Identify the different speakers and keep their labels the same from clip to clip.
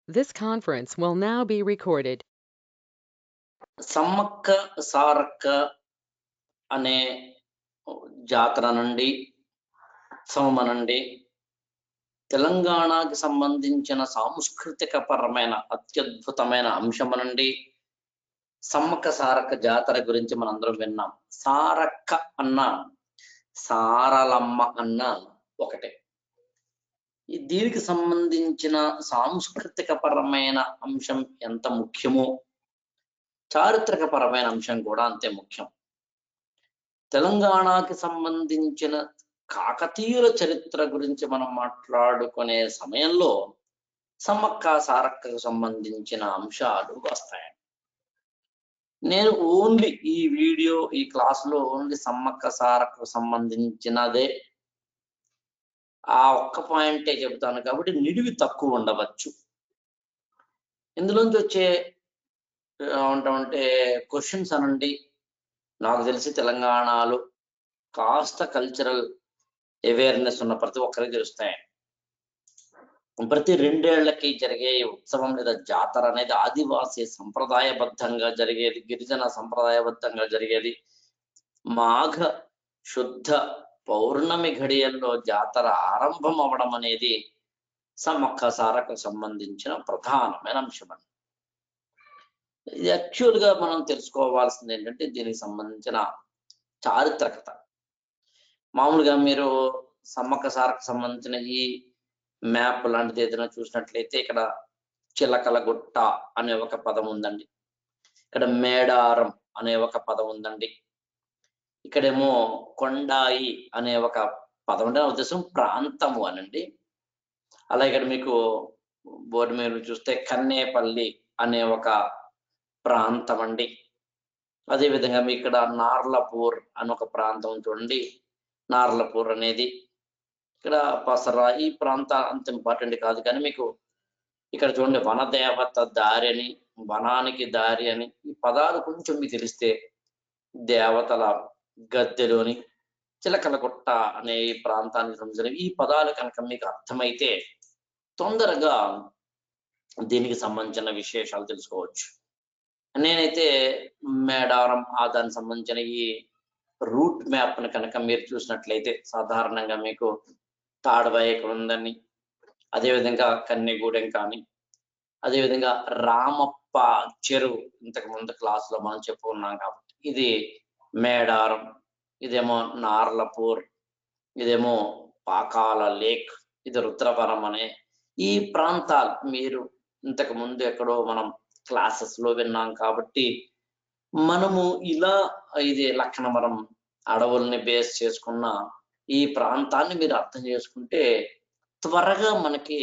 Speaker 1: This conference will now be recorded.
Speaker 2: Sammakka Sarakka అనే జాతర నుండి ఉత్సవమనండి తెలంగాణకి సంబంధించిన సాంస్కృతిక పరమైన అత్యద్భుతమైన అంశమనండి సమ్మక్క సారక్క జాతర గురించి మనందరం విన్నాం. సారక్క అన్న సారలమ్మ అన్న ఒకటే. దీనికి సంబంధించిన సాంస్కృతిక పరమైన అంశం ఎంత ముఖ్యమో చారిత్రక పరమైన అంశం కూడా అంతే ముఖ్యం. తెలంగాణకి సంబంధించిన కాకతీయుల చరిత్ర గురించి మనం మాట్లాడుకునే సమయంలో సమ్మక్క సారక్కకు సంబంధించిన అంశాలు వస్తాయి. నేను ఓన్లీ ఈ వీడియో ఈ క్లాసులో ఓన్లీ సమ్మక్క సారక్కకు సంబంధించినదే ఆ ఒక్క పాయింటే చెబుతాను కాబట్టి నిడివి తక్కువ ఉండవచ్చు. ఇందులోంచి వచ్చే ఏమంటామంటే క్వశ్చన్స్ అనండి, నాకు తెలిసి తెలంగాణలో కాస్త కల్చరల్ అవేర్నెస్ ఉన్న ప్రతి ఒక్కరికి తెలుస్తాయి. ప్రతి 2 ఏళ్లకి జరిగే ఉత్సవం లేదా జాతర అనేది ఆదివాసీ సంప్రదాయబద్ధంగా జరిగేది, గిరిజన సంప్రదాయబద్ధంగా జరిగేది. మాఘ శుద్ధ పౌర్ణమి ఘడియల్లో జాతర ఆరంభం అవ్వడం అనేది సమ్మక్క సారకు సంబంధించిన ప్రధానమైన అంశం. ఇది యాక్చువల్గా మనం తెలుసుకోవాల్సింది ఏంటంటే దీనికి సంబంధించిన చారిత్రకత. మామూలుగా మీరు సమ్మక్క సారకు సంబంధించిన ఈ మ్యాప్ లాంటిది ఏదైనా చూసినట్లయితే ఇక్కడ చిలకల గుట్ట అనే ఒక పదం ఉందండి, ఇక్కడ మేడారం అనే ఒక పదం ఉందండి, ఇక్కడేమో కొండాయి అనే ఒక పదం అంటే ఉద్దేశం ప్రాంతము అనండి. అలా ఇక్కడ మీకు బోర్డు మీద చూస్తే కన్నేపల్లి అనే ఒక ప్రాంతం అండి. అదేవిధంగా మీ ఇక్కడ నార్లపూర్ అని ఒక ప్రాంతం చూడండి, నార్లపూర్ అనేది ఇక్కడ పసరా ఈ ప్రాంత అంత ఇంపార్టెంట్ కాదు, కానీ మీకు ఇక్కడ చూడండి వనదేవత దారి అని, వనానికి దారి అని ఈ పదాలు కొంచెం మీకు తెలిస్తే, దేవతల గద్దెలు అని, చిలకలగుట్ట అనే ఈ ప్రాంతానికి సంబంధించిన ఈ పదాలు కనుక మీకు అర్థమైతే తొందరగా దీనికి సంబంధించిన విశేషాలు తెలుసుకోవచ్చు. నేనైతే మేడారం దానికి సంబంధించిన ఈ రూట్ మ్యాప్ని కనుక మీరు చూసినట్లయితే సాధారణంగా మీకు తాడబాయి ఇక్కడ ఉందని, అదేవిధంగా కన్నెగూడెం కానీ, అదేవిధంగా రామప్ప చెరువు ఇంతకు ముందు క్లాసులో మనం చెప్పుకున్నాం కాబట్టి ఇది మేడారం, ఇదేమో నార్లపూర్, ఇదేమో పాకాల లేక్, ఇది రుద్రవరం అనే ఈ ప్రాంతాలు మీరు ఇంతకు ముందు ఎక్కడో మనం క్లాసెస్ లో విన్నాం కాబట్టి మనము ఇలా ఇది లక్నవరం అడవుల్ని బేస్ చేసుకున్న ఈ ప్రాంతాన్ని మీరు అర్థం చేసుకుంటే త్వరగా మనకి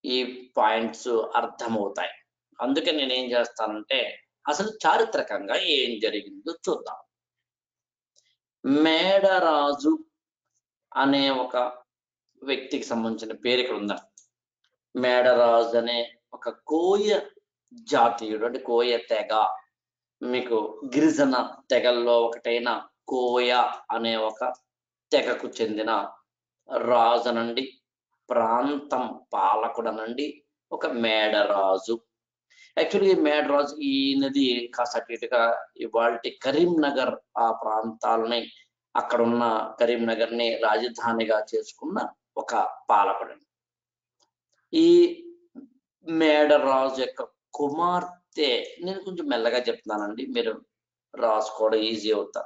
Speaker 2: ఈ పాయింట్స్ అర్థమవుతాయి. అందుకే నేనేం చేస్తానంటే అసలు చారిత్రకంగా ఏం జరిగిందో చూద్దాం. మేడరాజు అనే ఒక వ్యక్తికి సంబంధించిన పేరు ఇక్కడ ఉందా. మేడరాజు అనే ఒక కోయ జాతీయుడు, అంటే కోయ తెగ, మీకు గిరిజన తెగల్లో ఒకటైన కోయ అనే ఒక తెగకు చెందిన రాజునండి, ప్రాంతం పాలకుడనండి ఒక మేడరాజు. యాక్చువల్గా ఈ మేడరాజు ఈయనది కాస్త ఇటుగా ఇవాళ కరీంనగర్ ఆ ప్రాంతాలని అక్కడ ఉన్న కరీంనగర్ ని రాజధానిగా చేసుకున్న ఒక పాలకుడు. ఈ మేడరాజు యొక్క కుమార్తె, నేను కొంచెం మెల్లగా చెప్తున్నానండి, మీరు రాసుకోవడం ఈజీ అవుతా.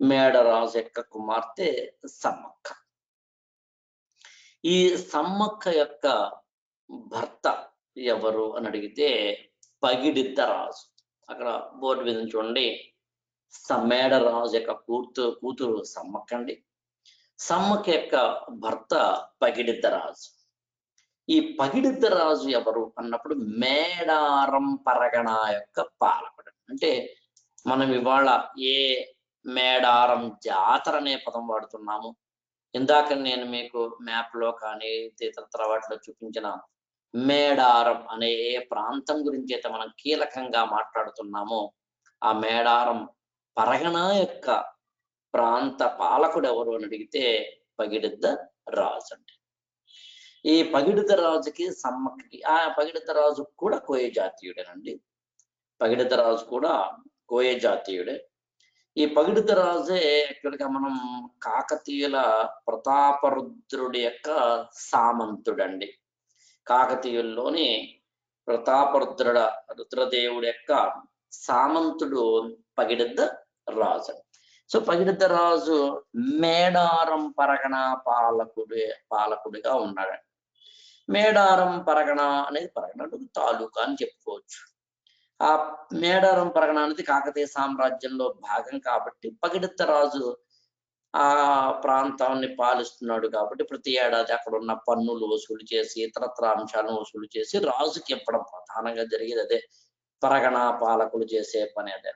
Speaker 2: మేడరాజు యొక్క కుమార్తె సమ్మక్క. ఈ సమ్మక్క యొక్క భర్త ఎవరు అని అడిగితే పగిడిద్ద రాజు. అక్కడ బోర్డు మీద చూడండి, మేడరాజు యొక్క కూతురు సమ్మక్క అండి. సమ్మక్క యొక్క భర్త పగిడిద్ద రాజు. ఈ పగిడిద్ద రాజు ఎవరు అన్నప్పుడు మేడారం పరగణ యొక్క పాలకుడు. అంటే మనం ఇవాళ ఏ మేడారం జాతర అనే పదం వాడుతున్నాము, ఇందాక నేను మీకు మ్యాప్ లో కానీ ఇతర వాటిలో చూపించిన మేడారం అనే ఏ ప్రాంతం గురించి అయితే మనం కీలకంగా మాట్లాడుతున్నామో ఆ మేడారం పరగణ యొక్క ప్రాంత పాలకుడు ఎవరు అని అడిగితే పగిడిద్ద రాజు అండి. ఈ పగిడిత రాజుకి సమ్మక్కకి, ఆ పగిడిత రాజు కూడా కోయ జాతీయుడేనండి. పగిడిత రాజు కూడా కోయ జాతీయుడే. ఈ పగిడిత రాజే యాక్చువల్గా మనం కాకతీయుల ప్రతాపరుద్రుడి యొక్క సామంతుడండి. కాకతీయుల్లోని రుద్రదేవుడి యొక్క సామంతుడు పగిడిద్ద రాజు. సో పగిడిద్ద రాజు మేడారం పరగణ పాలకుడిగా ఉన్నాడు. మేడారం పరగణ అనేది పరగణ తాలూకా అని చెప్పుకోవచ్చు. ఆ మేడారం పరగణ అనేది కాకతీయ సామ్రాజ్యంలో భాగం కాబట్టి పగిడిద్ద రాజు ఆ ప్రాంతాన్ని పాలిస్తున్నాడు కాబట్టి ప్రతి ఏడాది అక్కడ ఉన్న పన్నులు వసూలు చేసి ఇతరత్ర అంశాలను వసూలు చేసి రాజుకి ఇవ్వడం ప్రధానంగా జరిగేది అదే. పరగణ పాలకులు చేసే పని అదే.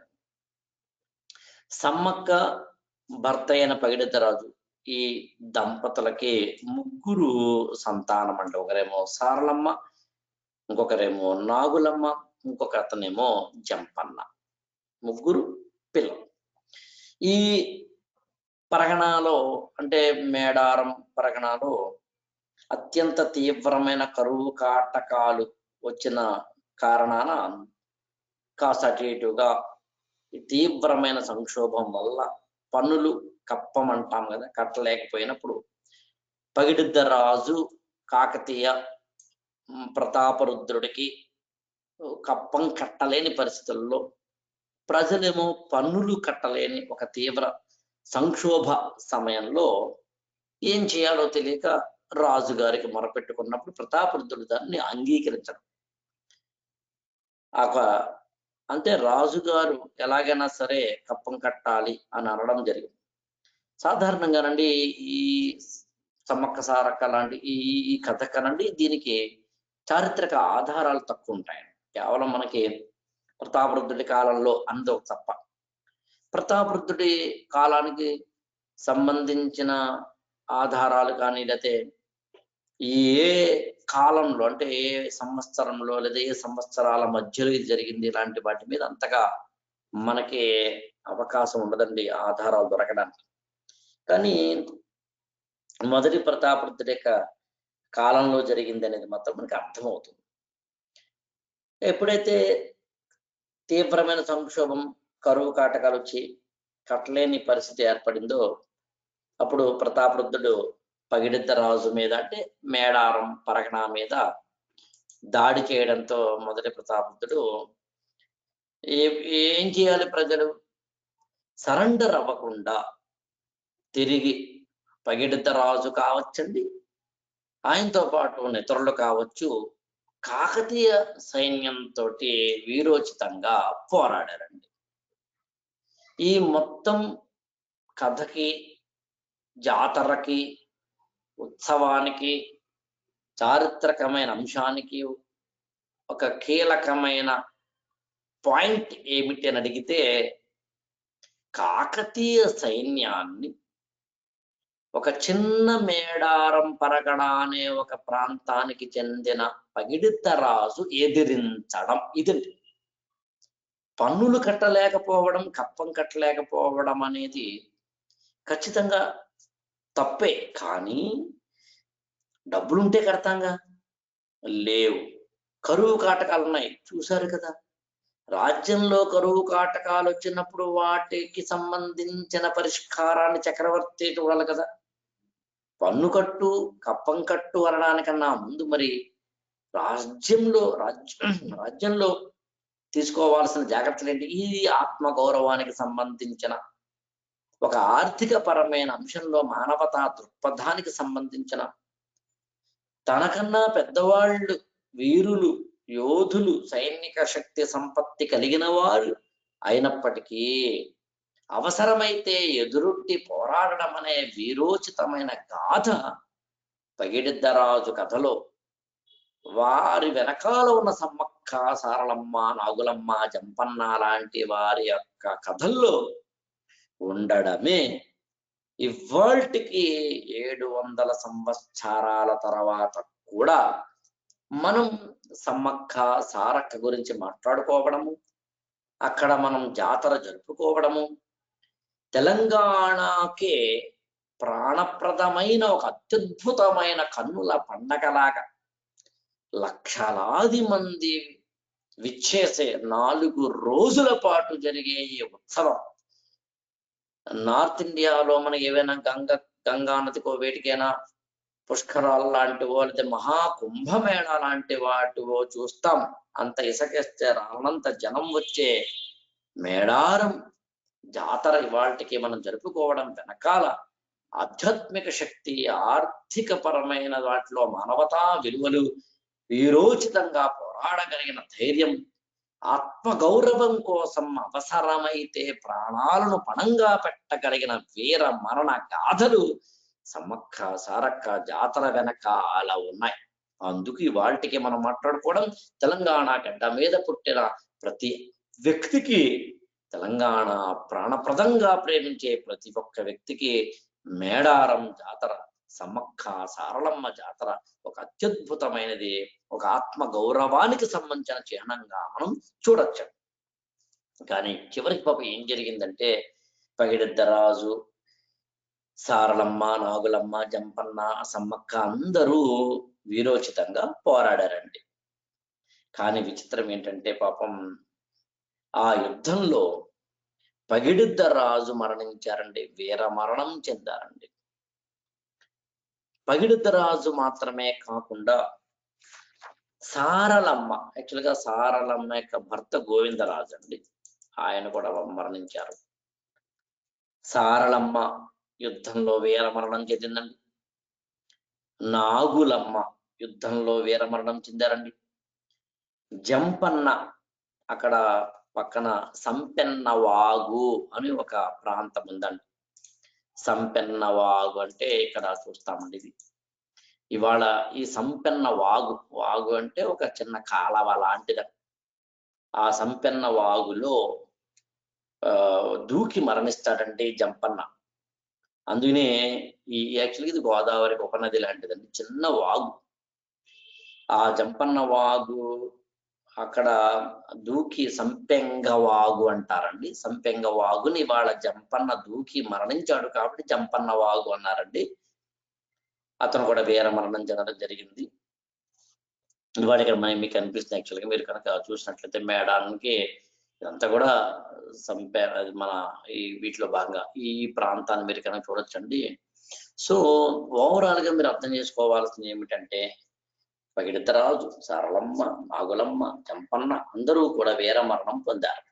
Speaker 2: సమ్మక్క భర్త అయిన పగిడిద్ద రాజు ఈ దంపతులకి ముగ్గురు సంతానం అండి. ఒకరేమో సారలమ్మ, ఇంకొకరేమో నాగులమ్మ, ఇంకొక అతనేమో జంపన్న. ముగ్గురు పిల్లలు. ఈ పరగణాలో అంటే మేడారం పరగణాలో అత్యంత తీవ్రమైన కరువు కాటకాలు వచ్చిన కారణాన కాస్త అటు ఇటుగా తీవ్రమైన సంక్షోభం వల్ల పన్నులు కప్పమంటాం కదా, కట్టలేకపోయినప్పుడు పగిడిద్ద రాజు కాకతీయ ప్రతాపరుద్రుడికి కప్పం కట్టలేని పరిస్థితుల్లో, ప్రజలేమో పన్నులు కట్టలేని ఒక తీవ్ర సంక్షోభ సమయంలో ఏం చేయాలో తెలియక రాజుగారికి మొరపెట్టుకున్నప్పుడు ప్రతాపరుద్రుడు దాన్ని అంగీకరించడం. అంటే రాజుగారు ఎలాగైనా సరే కప్పం కట్టాలి అని అనడం జరిగింది. సాధారణంగానండి ఈ సమ్మక్క సారక్క లాంటి ఈ కథ కనండి దీనికి చారిత్రక ఆధారాలు తక్కువ ఉంటాయండి. కేవలం మనకి ప్రతాపరుద్రుడి కాలంలో అందో తప్ప. ప్రతాపరుద్రుడి కాలానికి సంబంధించిన ఆధారాలు కానీ, లేకపోతే ఏ కాలంలో అంటే ఏ సంవత్సరంలో లేదా ఏ సంవత్సరాల మధ్యలో ఇది జరిగింది ఇలాంటి వాటి మీద అంతగా మనకి అవకాశం ఉండదండి ఆధారాలు దొరకడానికి. కానీ మొదటి ప్రతాపరుద్రుడి యొక్క కాలంలో జరిగింది అనేది మాత్రం మనకి అర్థమవుతుంది. ఎప్పుడైతే తీవ్రమైన సంక్షోభం, కరువు కాటకాలు వచ్చి కట్టలేని పరిస్థితి ఏర్పడిందో అప్పుడు ప్రతాపరుద్రుడు పగిడిద్ద రాజు మీద అంటే మేడారం పరగణ మీద దాడి చేయడంతో మొదటి ప్రతాపరుద్రుడు ఏం చేయాలి, ప్రజలు సరెండర్ అవ్వకుండా తిరిగి పగిడిద్ద రాజు కావచ్చండి, ఆయనతో పాటు ఇతరులు కావచ్చు, కాకతీయ సైన్యంతో వీరోచితంగా పోరాడారండి. ఈ మొత్తం కథకి, జాతరకి, ఉత్సవానికి, చారిత్రకమైన అంశానికి ఒక కీలకమైన పాయింట్ ఏమిటి అని అడిగితే, కాకతీయ సైన్యాన్ని ఒక చిన్న మేడారం పరగణ అనే ఒక ప్రాంతానికి చెందిన పగిడిద్ద రాజు ఎదిరించడం. ఇదండి. పన్నులు కట్టలేకపోవడం, కప్పం కట్టలేకపోవడం అనేది ఖచ్చితంగా తప్పే. కానీ డబ్బులుంటే కడతాంగా, లేవు. కరువు కాటకాలు ఉన్నాయి, చూశారు కదా. రాజ్యంలో కరువు కాటకాలు వచ్చినప్పుడు వాటికి సంబంధించిన పరిష్కారాన్ని చక్రవర్తి చూడాలి కదా. పన్ను కట్టు, కప్పం కట్టు అనడానికన్నా ముందు మరి రాజ్యంలో తీసుకోవాల్సిన జాగ్రత్తలు ఏంటి? ఈ ఆత్మగౌరవానికి సంబంధించిన ఒక ఆర్థిక పరమైన అంశంలో మానవతా దృక్పథానికి సంబంధించిన తనకన్నా పెద్దవాళ్ళు, వీరులు, యోధులు, సైనిక శక్తి సంపత్తి కలిగిన వారు అయినప్పటికీ అవసరమైతే ఎదురొట్టి పోరాడడం అనే వీరోచితమైన గాథ పగిడిద్ద రాజు కథలో, వారి వెనకాల ఉన్న సమ్మక్క, సారలమ్మ, నాగులమ్మ, జంపన్న లాంటి వారి యొక్క కథల్లో ఉండడమే ఇవాల్టికి 700 సంవత్సరాల తర్వాత కూడా మనం సమ్మక్క సారక్క గురించి మాట్లాడుకోవడము, అక్కడ మనం జాతర జరుపుకోవడము, తెలంగాణకే ప్రాణప్రదమైన ఒక అత్యద్భుతమైన కన్నుల పండగలాగా లక్షలాది మంది విచ్చేసే 4 రోజుల పాటు జరిగే ఈ ఉత్సవం నార్త్ ఇండియాలో మనకి ఏవైనా గంగా నదికో వేటికైనా పుష్కరాలు లాంటివో లేదా మహాకుంభమేళ లాంటి వాటివో చూస్తాం. అంత ఇసకేస్తే రానంత జనం వచ్చే మేడారం జాతర ఇవాళకి మనం జరుపుకోవడం వెనకాల ఆధ్యాత్మిక శక్తి, ఆర్థిక పరమైన వాటిలో మానవతా విలువలు, వీరోచితంగా పోరాడగలిగిన ధైర్యం, ఆత్మగౌరవం కోసం అవసరమైతే ప్రాణాలను పణంగా పెట్టగలిగిన వీర మరణ గాథలు సమ్మక్క సారక్క జాతర వెనక అలా ఉన్నాయి. అందుకు ఇవాళకి మనం మాట్లాడుకోవడం తెలంగాణ గడ్డ మీద పుట్టిన ప్రతి వ్యక్తికి, తెలంగాణ ప్రాణప్రదంగా ప్రేమించే ప్రతి ఒక్క వ్యక్తికి మేడారం జాతర, సమ్మక్క సారలమ్మ జాతర ఒక అత్యద్భుతమైనది, ఒక ఆత్మ గౌరవానికి సంబంధించిన చిహ్నంగా మనం చూడొచ్చు. కానీ చివరికి పాప ఏం జరిగిందంటే పగిడిద్దరాజు, సారలమ్మ, నాగులమ్మ, జంపన్న, సమ్మక్క అందరూ వీరోచితంగా పోరాడారండి. కానీ విచిత్రం ఏంటంటే పాపం ఆ యుద్ధంలో పగిడిద్దరాజు మరణించారండి, వీర మరణం చెందారండి. పగిడిద్దరాజు మాత్రమే కాకుండా సారలమ్మ, యాక్చువల్గా సారలమ్మ యొక్క భర్త గోవిందరాజు అండి, ఆయన కూడా మరణించారు. సారలమ్మ యుద్ధంలో వీర మరణం చెందిందండి. నాగులమ్మ యుద్ధంలో వీర మరణం చెందారండి. జంపన్న అక్కడ పక్కన సంపెన్న వాగు అని ఒక ప్రాంతం ఉందండి. సంపెన్న వాగు అంటే ఇక్కడ చూస్తామండి. ఇది ఇవాళ ఈ సంపెన్న వాగు అంటే ఒక చిన్న కాలవ లాంటిది. ఆ సంపెన్న వాగులో దూకి మరణిస్తాడండి జంపన్న. అందుకనే యాక్చువల్గా ఇది గోదావరికి ఉపనది లాంటిదండి, చిన్న వాగు. ఆ జంపన్న వాగు అక్కడ దూకి సంపెంగ వాగు అంటారండి. సంపెంగ వాగుని ఇవాళ జంపన్న దూకి మరణించాడు కాబట్టి జంపన్న వాగు అన్నారండి. అతను కూడా వీర మరణం చెందడం జరిగింది. ఇవాళ ఇక్కడ మీకు అనిపిస్తుంది, యాక్చువల్గా మీరు కనుక చూసినట్లయితే మేడానికి ఇదంతా కూడా మన ఈ వీటిలో భాగంగా ఈ ప్రాంతాన్ని మీరు కనుక చూడొచ్చండి. సో ఓవరాల్ గా మీరు అర్థం చేసుకోవాల్సింది ఏమిటంటే పగిడిద్దరాజు, సారలమ్మ, నాగులమ్మ, చంపన్న అందరూ కూడా వీర మరణం పొందారు.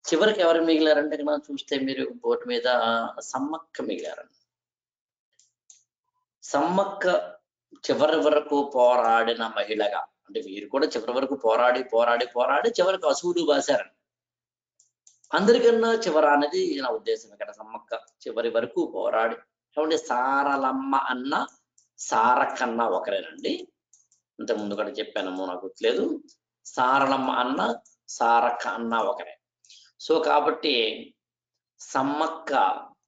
Speaker 2: చివరికి ఎవరు మిగిలారంటే కనుక చూస్తే మీరు బోర్డు మీద సమ్మక్క మిగిలారండి. సమ్మక్క చివరి వరకు పోరాడిన మహిళగా, అంటే వీరు కూడా చివరి వరకు పోరాడి చివరికి అసూలు బాసారండి. అందరికన్నా చివర అనేది నా ఉద్దేశం. ఇక్కడ సమ్మక్క చివరి వరకు పోరాడి, కాబట్టి సారలమ్మ అన్న సారక్క అన్న ఒకరేనండి. ఇంతకు ముందు కూడా చెప్పానమో నాకు గుర్తులేదు. సారలమ్మ అన్న సారక్క అన్న ఒకరే. సో కాబట్టి సమ్మక్క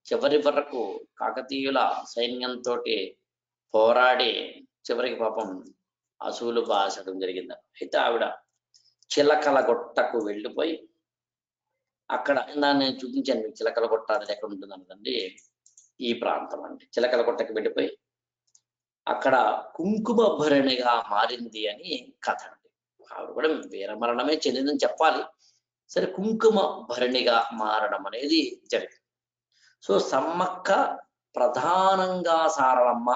Speaker 2: చివరి వరకు కాకతీయుల సైన్యంతో పోరాడి చివరికి పాపం అసూలు బాసడం జరిగింది. అయితే ఆవిడ చిలకలగొట్టకు వెళ్ళిపోయి అక్కడ నేను చూపించాను మీకు, చిలకలగొట్ట అనేది ఎక్కడ ఉంటుంది అన్నదండి, ఈ ప్రాంతం అండి. చిలకలగొట్టకు వెళ్ళిపోయి అక్కడ కుంకుమ భరణిగా మారింది అని కథ అండి. ఆవిడ కూడా వీరమరణమే చెందిందని చెప్పాలి. సరే, కుంకుమ భరణిగా మారడం అనేది జరిగింది. సో సమ్మక్క ప్రధానంగా సారలమ్మ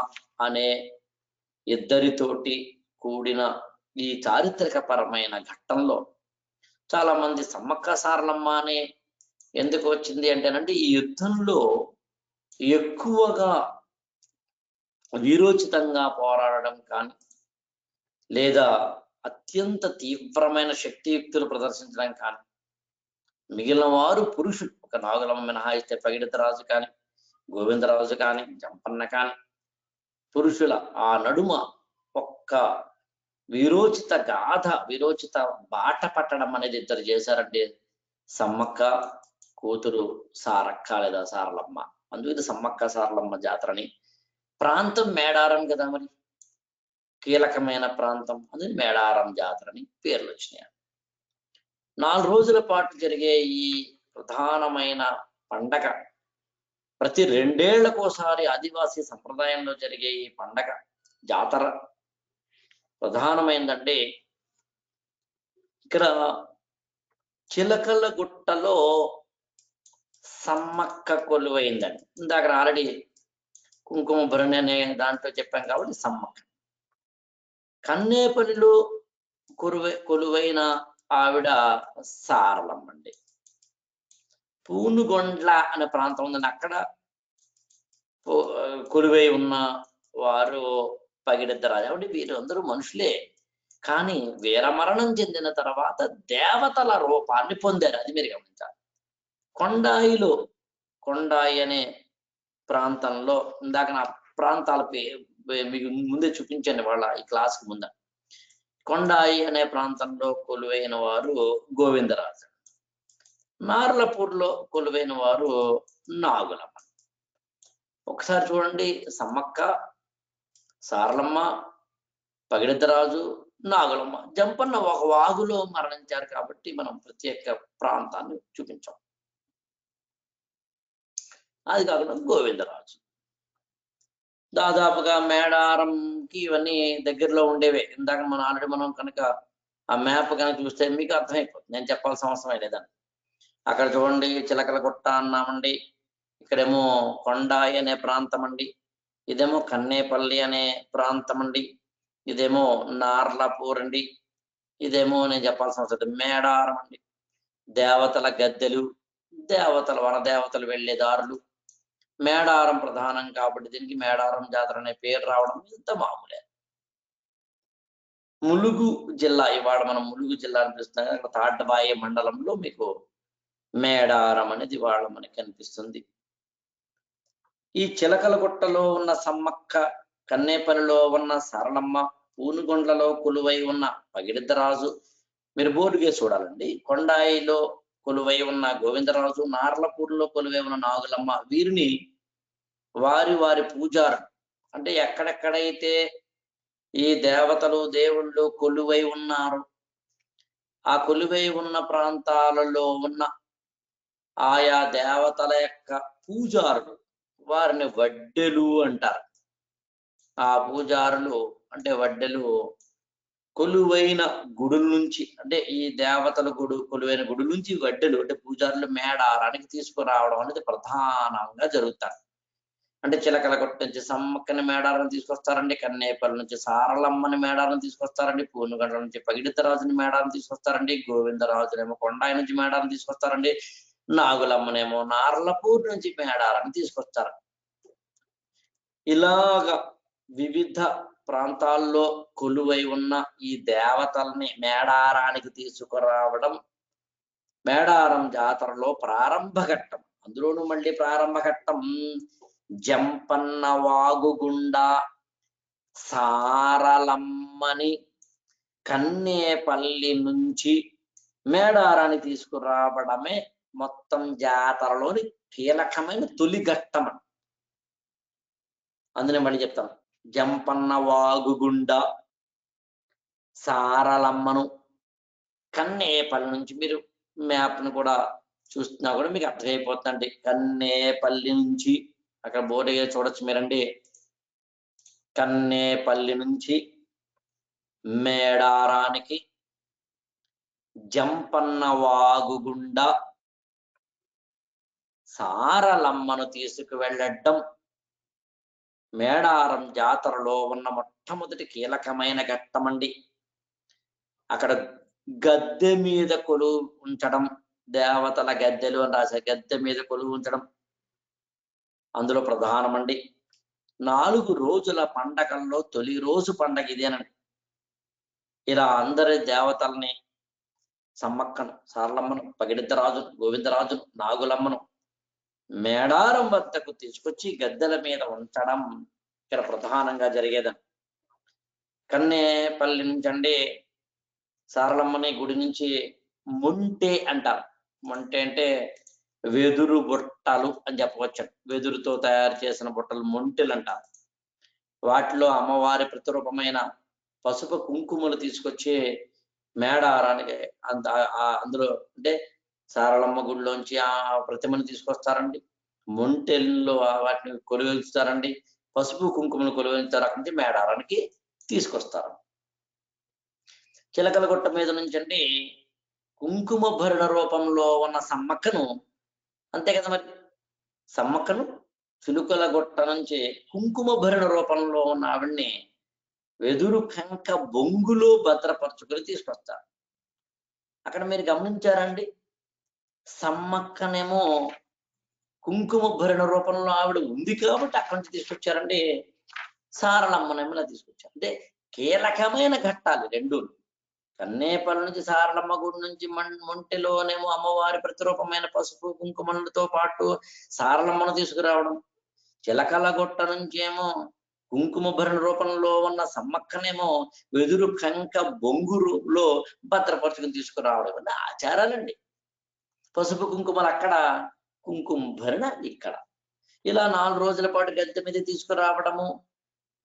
Speaker 2: అనే ఇద్దరితోటి కూడిన ఈ చారిత్రక పరమైన ఘట్టంలో చాలా మంది సమ్మక్క సారలమ్మ అనే ఎందుకు వచ్చింది అంటేనంటే ఈ యుద్ధంలో ఎక్కువగా వీరోచితంగా పోరాడడం కానీ లేదా అత్యంత తీవ్రమైన శక్తియుక్తులు ప్రదర్శించడం కానీ, మిగిలిన వారు పురుషులు, ఒక నాగులమ్మ మినహాయిస్తే పగిడిద్దరాజు కానీ, గోవిందరాజు కానీ, జంపన్న కానీ పురుషుల ఆ నడుమ ఒక్క వీరోచిత గాథ, వీరోచిత బాట పట్టడం అనేది ఇద్దరు చేశారంటే సమ్మక్క కూతురు సారక్క లేదా సారలమ్మ. అందుకు సమ్మక్క సారలమ్మ జాతరని. ప్రాంతం మేడారం కదా, మరి కీలకమైన ప్రాంతం, అందుకు మేడారం జాతరని పేర్లు వచ్చినాయి. 4 రోజుల పాటు జరిగే ఈ ప్రధానమైన పండగ ప్రతి 2 ఏళ్లకోసారి ఆదివాసీ సంప్రదాయంలో జరిగే ఈ పండగ జాతర ప్రధానమైందంటే ఇక్కడ చిలకల గుట్టలో సమ్మక్క కొలువైందండి. ఇందాక ఆల్రెడీ కుంకుమ భరణి అనే దాంట్లో చెప్పాం కాబట్టి సమ్మక్క. కన్నేపల్లిలో కొలువైన ఆవిడ సారలమ్మ అండి. పూనుగొండ్ల అనే ప్రాంతం ఉందండి, అక్కడ కొలువై ఉన్న వారు పగిడిద్దరాజు. కాబట్టి వీరందరూ మనుషులే, కానీ వీరమరణం చెందిన తర్వాత దేవతల రూపాన్ని పొందారు. అది మీరు గమనించాలి. కొండాయి అనే ప్రాంతంలో ఇందాక నా ప్రాంతాల మీకు ముందే చూపించండి వాళ్ళ ఈ క్లాస్కి ముంద. కొండాయి అనే ప్రాంతంలో కొలువైన వారు గోవిందరాజు. నార్లపూర్లో కొలువైన వారు నాగులమ్మ. ఒకసారి చూడండి, సమ్మక్క, సారలమ్మ, పగిడిద్దరాజు, నాగులమ్మ. జంపన్న ఒక వాగులో మరణించారు కాబట్టి మనం ప్రత్యేక ప్రాంతాన్ని చూపించాం. అది కాకుండా గోవిందరాజు దాదాపుగా మేడారంకి ఇవన్నీ దగ్గరలో ఉండేవే. ఇందాక మనం కనుక ఆ మ్యాప్ కనుక చూస్తే మీకు అర్థమైపోతుంది, నేను చెప్పాల్సిన అవసరం లేదని. అక్కడ చూడండి, చిలకల గుట్ట అన్నామండి, ఇక్కడేమో కొండాయి అనే ప్రాంతం అండి, ఇదేమో కన్నేపల్లి అనే ప్రాంతం అండి, ఇదేమో నార్లాపూర్ అండి, ఇదేమో నేను చెప్పాల్సిన అవసరం మేడారం అండి. దేవతల గద్దెలు, వనదేవతలు వెళ్ళే దారులు. మేడారం ప్రధానం కాబట్టి దీనికి మేడారం జాతర అనే పేరు రావడం ఇంత మామూలే. ములుగు జిల్లా, ఇవాళ మనం ములుగు జిల్లా అనిపిస్తున్నాం కదా, అక్కడ తాడ్డబాయి మండలంలో మీకు మేడారం అనేది ఇవాళ మనకి కనిపిస్తుంది. ఈ చిలకలగుట్టలో ఉన్న సమ్మక్క, కన్నేపల్లిలో ఉన్న సరళమ్మ, పూనుగొండ్లలో కొలువై ఉన్న పగిడిద్దరాజు మీరు బోర్డుగా చూడాలండి. కొండాయిలో కొలువై ఉన్న గోవిందరాజు, నార్లపూర్లో కొలువై ఉన్న నాగులమ్మ. వీరిని వారి పూజారు, అంటే ఎక్కడెక్కడైతే ఈ దేవతలు దేవుళ్ళు కొలువై ఉన్నారు, ఆ కొలువై ఉన్న ప్రాంతాలలో ఉన్న ఆయా దేవతల యొక్క పూజారులు, వారిని వడ్డెలు అంటారు. ఆ పూజారులు అంటే వడ్డెలు కొలువైన గుడుల నుంచి, అంటే ఈ దేవతల కొలువైన గుడి నుంచి వడ్డెలు అంటే పూజారులు మేడారానికి తీసుకురావడం అనేది ప్రధానంగా జరుగుతారు. అంటే చిలకలగుట్ట నుంచి సమ్మక్కని మేడారం తీసుకొస్తారండి, కన్నేపల్లి నుంచి సారలమ్మని మేడారం తీసుకొస్తారండి, పూనుగండ్ల నుంచి పగిడిద్దరాజుని మేడారం తీసుకొస్తారండి, గోవిందరాజునేమో కొండాయి నుంచి మేడారం తీసుకొస్తారండి, నాగులమ్మనేమో నార్లపూర్ నుంచి మేడారాన్ని తీసుకొస్తారు. ఇలాగా వివిధ ప్రాంతాల్లో కొలువై ఉన్న ఈ దేవతల్ని మేడారానికి తీసుకురావడం మేడారం జాతరలో ప్రారంభ ఘట్టం. అందులోనూ మళ్ళీ ప్రారంభ ఘట్టం జంపన్న వాగు గుండా సారలమ్మని కన్నేపల్లి నుంచి మేడారాన్ని తీసుకురావడమే మొత్తం జాతరలోని కీలకమైన తొలి ఘట్టం. అందునే మళ్ళీ చెప్తాను, జంపన్న వాగు గుండా సారలమ్మను కన్నేపల్లి నుంచి, మీరు మ్యాప్ను కూడా చూస్తున్నా కూడా మీకు అర్థమైపోతుందండి. కన్నేపల్లి నుంచి అక్కడ బోర్డుగా చూడొచ్చు మీరండి, కన్నేపల్లి నుంచి మేడారానికి జంపన్న వాగు గుండా సారలమ్మను తీసుకువెళ్ళడం మేడారం జాతరలో ఉన్న మొట్టమొదటి కీలకమైన ఘట్టమండి. అక్కడ గద్దె మీద కొలువు ఉంచడం, దేవతల గద్దెలు అని రాసే గద్దె మీద కొలువు ఉంచడం అందులో ప్రధానమండి. 4 రోజుల పండగల్లో తొలి రోజు పండగ ఇదేనండి. ఇలా అందరి దేవతల్ని, సమ్మక్కను, సారలమ్మను, పగిడిద్దరాజు, గోవిందరాజును, నాగులమ్మను మేడారం వద్దకు తీసుకొచ్చి గద్దెల మీద ఉంచడం ఇక్కడ ప్రధానంగా జరిగేదని. కన్నేపల్లి నుంచి అండి సారలమ్మని గుడి నుంచి మొంటె అంటారు. మొంటె అంటే వెదురు బుట్టలు అని చెప్పవచ్చు. వెదురుతో తయారు చేసిన బుట్టలు మొంటెలు అంటారు. వాటిలో అమ్మవారి ప్రతిరూపమైన పసుపు కుంకుమలు తీసుకొచ్చి మేడారానికి అందులో అంటే సారలమ్మ గుడిలోంచి ఆ ప్రతిమను తీసుకొస్తారండి. మొంటెల్లో వాటిని కొలువెంచుతారండి. పసుపు కుంకుమలు కొలువెంచుతారు. అక్కడి నుంచి మేడారానికి తీసుకొస్తారు. చిలకలగుట్ట మీద నుంచి అండి కుంకుమ భరణ రూపంలో ఉన్న సమ్మక్కను, అంతే కదా మరి, సమ్మక్కను చిలుకలగుట్ట నుంచి కుంకుమ భరణ రూపంలో ఉన్న ఆవిడ్ని వెదురు కంక బొంగులో భద్రపరచుకొని తీసుకొస్తారు. అక్కడ మీరు గమనించారండి, సమ్మక్కనేమో కుంకుమ భరణ రూపంలో ఆవిడ ఉంది కాబట్టి అక్కడి నుంచి తీసుకొచ్చారండి. సారలమ్మనేమో ఇలా తీసుకొచ్చారు. అంటే కీలకమైన ఘట్టాలు రెండు. కన్నేపల్లి నుంచి సారలమ్మ గుడి నుంచి మొంటెలోనేమో అమ్మవారి ప్రతిరూపమైన పసుపు కుంకుమలతో పాటు సారలమ్మను తీసుకురావడం, చిలకలగుట్ట నుంచి ఏమో కుంకుమ భరణ రూపంలో ఉన్న సమ్మక్కనేమో వెదురు కంక బొంగురులో భద్రపరుచుకుని తీసుకురావడం అన్న ఆచారాలండి. పసుపు కుంకుమలు అక్కడ, కుంకుమ భరణ ఇక్కడ. ఇలా 4 రోజుల పాటు గద్దె మీద తీసుకురావడము,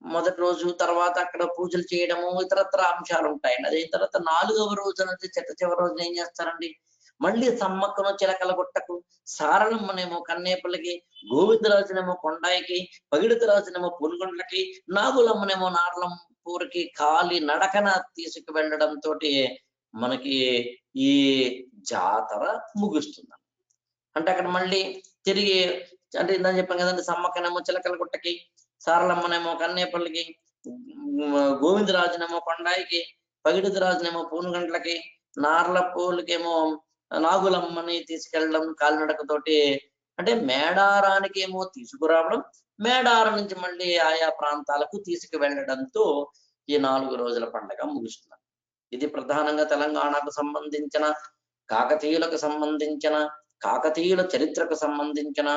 Speaker 2: మొదటి రోజు తర్వాత అక్కడ పూజలు చేయడము, ఇతరత్ర అంశాలు ఉంటాయండి. అది అయిన తర్వాత 4వ రోజు నుంచి చివరి రోజున ఏం చేస్తారండి, మళ్ళీ సమ్మక్కను చిలకలగుట్టకు, సారలమ్మనేమో కన్నేపల్లికి, గోవిందరాజునేమో కొండాయికి, పగిడితరాజునేమో పునుగొండలకి, నాగులమ్మనేమో నార్లంపూర్కి కాలి నడకన తీసుకు వెళ్ళడంతో మనకి ఈ జాతర ముగుస్తుంది. అంటే అక్కడ మళ్ళీ తిరిగి, అంటే ఇందని చెప్పాం కదండి, సమ్మక్కనేమో చిలకలగుట్టకి, సారలమ్మనేమో కన్నేపల్లికి, గోవిందరాజునేమో కొండాయికి, పగిడితరాజునేమో పూనుగంట్లకి, నార్లపూర్లకేమో నాగులమ్మని తీసుకెళ్ళడం కాలినడకతోటి. అంటే మేడారానికి ఏమో తీసుకురావడం, మేడారం నుంచి మళ్ళీ ఆయా ప్రాంతాలకు తీసుకువెళ్ళడంతో ఈ 4 రోజుల పండగ ముగుస్తుంది. ఇది ప్రధానంగా తెలంగాణకు సంబంధించిన, కాకతీయులకు సంబంధించిన, కాకతీయుల చరిత్రకు సంబంధించిన,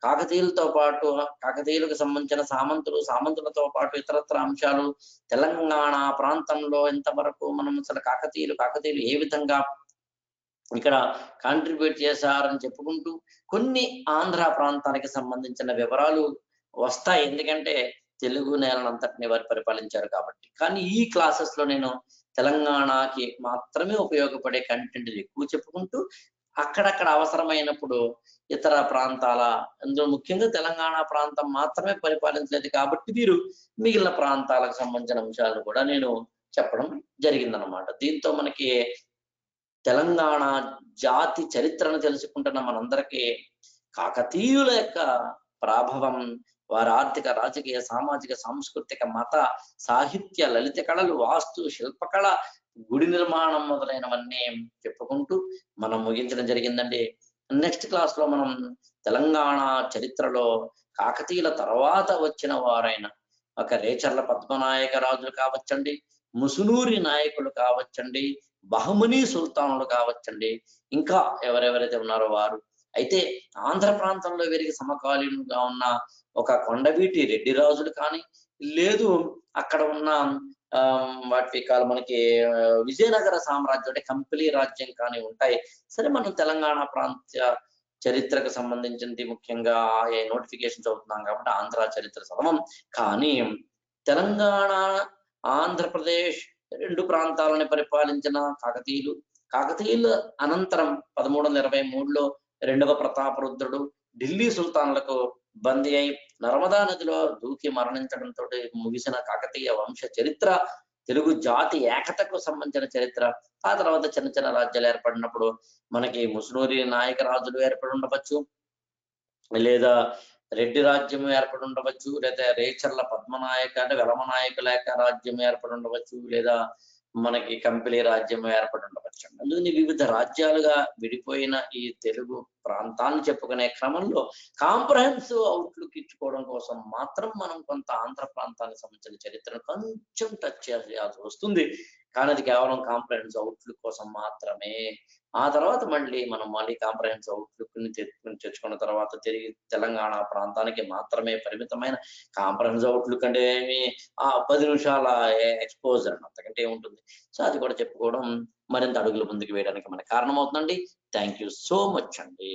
Speaker 2: కాకతీయులతో పాటు కాకతీయులకు సంబంధించిన సామంతులతో పాటు ఇతరత్ర అంశాలు, తెలంగాణ ప్రాంతంలో ఇంతవరకు మనం అసలు కాకతీయులు ఏ విధంగా ఇక్కడ కాంట్రిబ్యూట్ చేశారని చెప్పుకుంటూ కొన్ని ఆంధ్ర ప్రాంతానికి సంబంధించిన వివరాలు వస్తాయి. ఎందుకంటే తెలుగు నేలనంతటిని వారు పరిపాలించారు కాబట్టి. కానీ ఈ క్లాసెస్ లో నేను తెలంగాణకి మాత్రమే ఉపయోగపడే కంటెంట్ ఎక్కువ చెప్పుకుంటూ, అక్కడక్కడ అవసరమైనప్పుడు ఇతర ప్రాంతాల, అందులో ముఖ్యంగా తెలంగాణ ప్రాంతం మాత్రమే పరిపాలించలేదు కాబట్టి వీరు మిగిలిన ప్రాంతాలకు సంబంధించిన అంశాలను కూడా నేను చెప్పడం జరిగిందనమాట. దీంతో మనకి తెలంగాణ జాతి చరిత్రను తెలుసుకుంటున్న మనందరికీ కాకతీయుల యొక్క ప్రాభవం, వారి ఆర్థిక, రాజకీయ, సామాజిక, సాంస్కృతిక, మత, సాహిత్య, లలిత కళలు, వాస్తు, శిల్పకళ, గుడి నిర్మాణం మొదలైనవన్నీ చెప్పుకుంటూ మనం ముగించడం జరిగిందండి. నెక్స్ట్ క్లాస్ లో మనం తెలంగాణ చరిత్రలో కాకతీయుల తర్వాత వచ్చిన వారైన ఒక రేచర్ల పద్మనాయక రాజులు కావచ్చండి, ముసునూరి నాయకులు కావచ్చండి, బహమనీ సుల్తానులు కావచ్చండి, ఇంకా ఎవరెవరైతే ఉన్నారో వారు. అయితే ఆంధ్ర ప్రాంతంలో వీరికి సమకాలీనంగా ఉన్న ఒక కొండవీటి రెడ్డి రాజులు కానీ, లేదు అక్కడ ఉన్న వాటి కాలం మనకి విజయనగర సామ్రాజ్యం అంటే కంపిలీ రాజ్యం కానీ ఉంటాయి. సరే, మనం తెలంగాణ ప్రాంత చరిత్రకు సంబంధించింది ముఖ్యంగా నోటిఫికేషన్ చదువుతున్నాం కాబట్టి ఆంధ్ర చరిత్ర చదవం. కానీ తెలంగాణ, ఆంధ్రప్రదేశ్ రెండు ప్రాంతాలని పరిపాలించిన కాకతీయుల అనంతరం 1323లో 2వ ప్రతాపరుద్రుడు ఢిల్లీ సుల్తాన్లకు బందీ అయి నర్మదా నదిలో దూకి మరణించడంతో ముగిసిన కాకతీయ వంశ చరిత్ర, తెలుగు జాతి ఏకతకు సంబంధించిన చరిత్ర. ఆ తర్వాత చిన్న చిన్న రాజ్యాలు ఏర్పడినప్పుడు మనకి ముసునూరి నాయక రాజులు ఏర్పడి ఉండవచ్చు, లేదా రెడ్డి రాజ్యం ఏర్పడి ఉండవచ్చు, లేదా రేచర్ల పద్మనాయక అంటే వెలమనాయకుల యొక్క రాజ్యం ఏర్పడి ఉండవచ్చు, లేదా మనకి కంపిలీ రాజ్యం ఏర్పడి ఉండవచ్చు. అందుకని వివిధ రాజ్యాలుగా విడిపోయిన ఈ తెలుగు ప్రాంతాన్ని చెప్పుకునే క్రమంలో కాంప్రహెన్సివ్ అవుట్లుక్ ఇచ్చుకోవడం కోసం మాత్రం మనం కొంత ఆంధ్ర ప్రాంతానికి సంబంధించిన చరిత్రను కొంచెం టచ్ చేయాల్సి వస్తుంది. కానీ అది కేవలం కాంప్రహెన్సివ్ అవుట్లుక్ కోసం మాత్రమే. ఆ తర్వాత మళ్ళీ కాంప్రహెన్సివ్ అవుట్లుక్ ని తెచ్చుకున్న తర్వాత తిరిగి తెలంగాణ ప్రాంతానికి మాత్రమే పరిమితమైన కాంప్రహెన్సివ్ అవుట్లుక్ అంటే ఏమి 10 నిమిషాల ఎక్స్పోజర్ అంతకంటే ఏముంటుంది. సో అది కూడా చెప్పుకోవడం మరింత అడుగులు ముందుకు వేయడానికి మనకు కారణమవుతుందండి. థ్యాంక్ యూ సో మచ్ అండి.